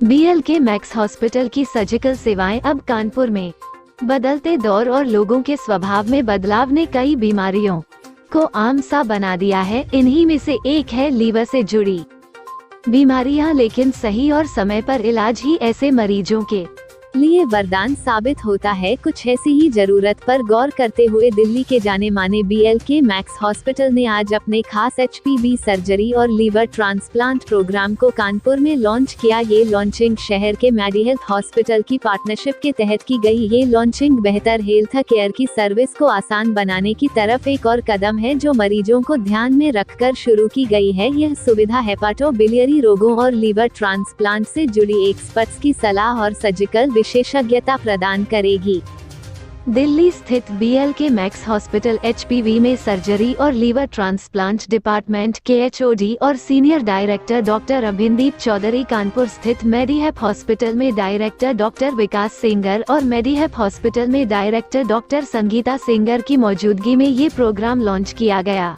BLK Max hospital की surgical सेवाएं अब कानपुर में। बदलते दौर और लोगों के स्वभाव में बदलाव ने कई बीमारियों को आम सा बना दिया है। इन्हीं में से एक है लीवर से जुड़ी बीमारियां, लेकिन सही और समय पर इलाज ही ऐसे मरीजों के लिए वरदान साबित होता है। कुछ ऐसी ही जरूरत पर गौर करते हुए दिल्ली के जाने माने BLK मैक्स हॉस्पिटल ने आज अपने खास HPV सर्जरी और लीवर ट्रांसप्लांट प्रोग्राम को कानपुर में लॉन्च किया। ये लॉन्चिंग शहर के मेडीहेल्थ हॉस्पिटल की पार्टनरशिप के तहत की गई। ये लॉन्चिंग बेहतर हेल्थ केयर की सर्विस को आसान बनाने की तरफ एक और कदम है, जो मरीजों को ध्यान में रखकर शुरू की गई है। यह सुविधा हेपाटो-बिलियरी रोगों और लीवर ट्रांसप्लांट से जुड़ी एक्सपर्ट्स की सलाह और सर्जिकल विशेषज्ञता प्रदान करेगी। दिल्ली स्थित BLK मैक्स हॉस्पिटल HPV में सर्जरी और लीवर ट्रांसप्लांट डिपार्टमेंट के HOD और senior director doctor Abhinadeep Chaudhary, Kanpur स्थित मेडीहेप हॉस्पिटल में डायरेक्टर डॉक्टर विकास सेंगर और मेडीहेप हॉस्पिटल में डायरेक्टर डॉक्टर संगीता सेंगर की मौजूदगी में ये प्रोग्राम लॉन्च किया गया।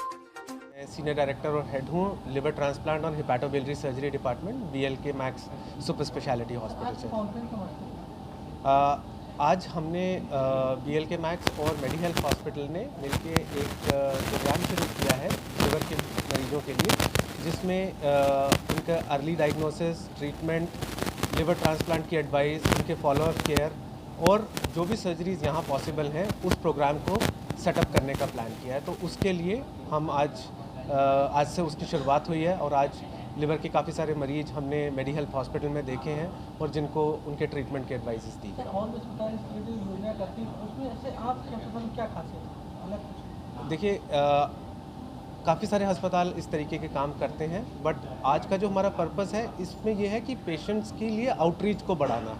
सीनियर डायरेक्टर और हेड हूँ लिवर ट्रांसप्लांट और hepatobiliary surgery department BLK Max super speciality hospital से। आज हमने BLK मैक्स और मेडीहेल्थ हॉस्पिटल ने मिलकर एक प्रोग्राम शुरू किया है शुगर के मरीजों के लिए, जिसमें उनका early diagnosis, treatment, liver transplant की एडवाइस, उनके फॉलोअप केयर और जो भी सर्जरीज यहाँ पॉसिबल हैं, उस प्रोग्राम को सेटअप करने का प्लान किया है। तो उसके लिए हम आज से उसकी शुरुआत हुई है और आज लिवर के काफ़ी सारे मरीज हमने मेडीहेल्थ हॉस्पिटल में देखे हैं और जिनको उनके ट्रीटमेंट के एडवाइसेस दी गई। देखिए, काफ़ी सारे अस्पताल इस तरीके के काम करते हैं, बट आज का जो हमारा पर्पस है इसमें यह है कि पेशेंट्स के लिए आउटरीच को बढ़ाना।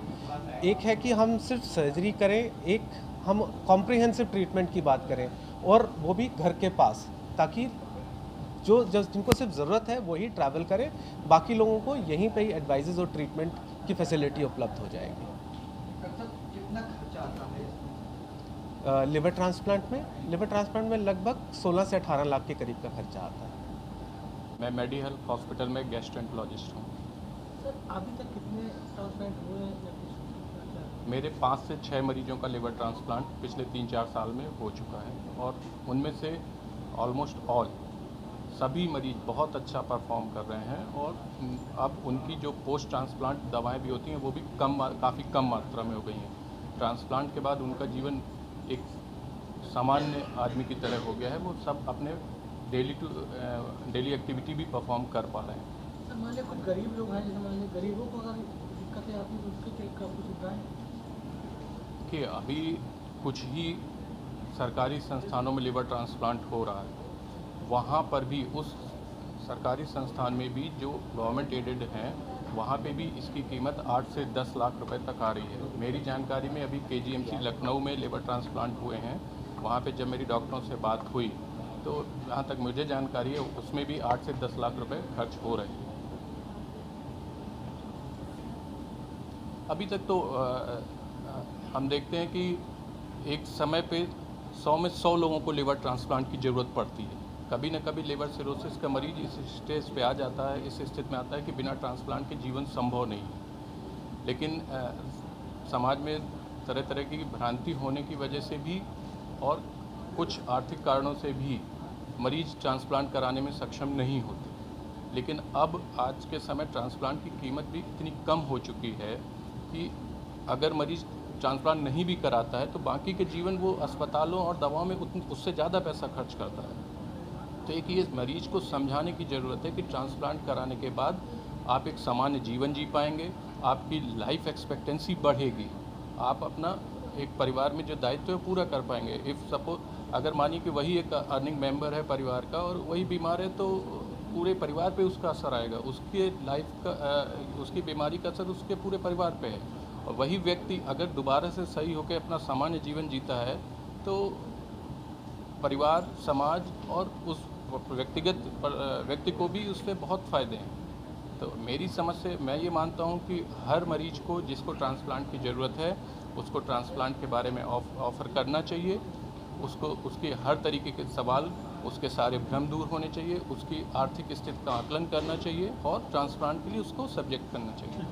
एक है कि हम सिर्फ सर्जरी करें, एक हम कॉम्प्रिहेंसिव ट्रीटमेंट की बात करें और वो भी घर के पास, ताकि जो जिनको सिर्फ ज़रूरत है वही ट्रैवल करें, बाकी लोगों को यहीं पे ही एडवाइजेज और ट्रीटमेंट की फैसिलिटी उपलब्ध हो जाएगी। कितना खर्चा आता है लिवर ट्रांसप्लांट में लगभग 16 से 18 लाख के करीब का खर्चा आता है। मैं मेडीहेल्थ हॉस्पिटल में गैस्ट्रोएंटरोलॉजिस्ट हूँ। सर, अभी तक कितने ट्रांसप्लांट हुए हैं? मेरे 5 से 6 मरीजों का लिवर ट्रांसप्लांट पिछले 3-4 साल में हो चुका है और उनमें से ऑलमोस्ट ऑल सभी मरीज बहुत अच्छा परफॉर्म कर रहे हैं और अब उनकी जो पोस्ट ट्रांसप्लांट दवाएं भी होती हैं वो भी काफ़ी कम मात्रा में हो गई हैं। ट्रांसप्लांट के बाद उनका जीवन एक सामान्य आदमी की तरह हो गया है। वो सब अपने डेली एक्टिविटी भी परफॉर्म कर पा रहे हैं। सर, मान लीजिए कुछ गरीब लोग हैं, जैसे मान लीजिए गरीबों को अगर दिक्कतें आती हैं तो उसके क्या क्या सुविधाएं? कि अभी कुछ ही सरकारी संस्थानों में लिवर ट्रांसप्लांट हो रहा है, वहाँ पर भी उस सरकारी संस्थान में भी जो गवर्नमेंट एडेड हैं वहाँ पे भी इसकी कीमत 8 से 10 लाख रुपए तक आ रही है। मेरी जानकारी में अभी KGMC लखनऊ में लिवर ट्रांसप्लांट हुए हैं, वहाँ पे जब मेरी डॉक्टरों से बात हुई तो जहाँ तक मुझे जानकारी है उसमें भी 8 से 10 लाख रुपए खर्च हो रहे हैं। अभी तक तो हम देखते हैं कि एक समय पे 100 में 100 लोगों को लिवर ट्रांसप्लांट की ज़रूरत पड़ती है। कभी न कभी लिवर सिरोसिस का मरीज इस स्टेज पे आ जाता है, इस स्थिति में आता है कि बिना ट्रांसप्लांट के जीवन संभव नहीं है। लेकिन समाज में तरह तरह की भ्रांति होने की वजह से भी और कुछ आर्थिक कारणों से भी मरीज ट्रांसप्लांट कराने में सक्षम नहीं होते। लेकिन अब आज के समय ट्रांसप्लांट की कीमत भी इतनी कम हो चुकी है कि अगर मरीज ट्रांसप्लांट नहीं भी कराता है तो बाकी के जीवन वो अस्पतालों और दवाओं में उससे ज़्यादा पैसा खर्च करता है। तो एक ये मरीज को समझाने की ज़रूरत है कि ट्रांसप्लांट कराने के बाद आप एक सामान्य जीवन जी पाएंगे, आपकी लाइफ एक्सपेक्टेंसी बढ़ेगी, आप अपना एक परिवार में जो दायित्व है पूरा कर पाएंगे। इफ़ सपोज अगर मानिए कि वही एक अर्निंग मेंबर है परिवार का और वही बीमार है तो पूरे परिवार पे उसका असर आएगा, उसके लाइफ का उसकी बीमारी का असर उसके पूरे परिवार पे है। और वही व्यक्ति अगर दोबारा से सही होकर अपना सामान्य जीवन जीता है तो परिवार, समाज और उस व्यक्ति को भी उससे बहुत फ़ायदे हैं। तो मेरी समझ से मैं ये मानता हूँ कि हर मरीज को जिसको ट्रांसप्लांट की ज़रूरत है उसको ट्रांसप्लांट के बारे में ऑफ़र करना चाहिए। उसको उसके हर तरीके के सवाल, उसके सारे भ्रम दूर होने चाहिए, उसकी आर्थिक स्थिति का आकलन करना चाहिए और ट्रांसप्लांट के लिए उसको सब्जेक्ट करना चाहिए।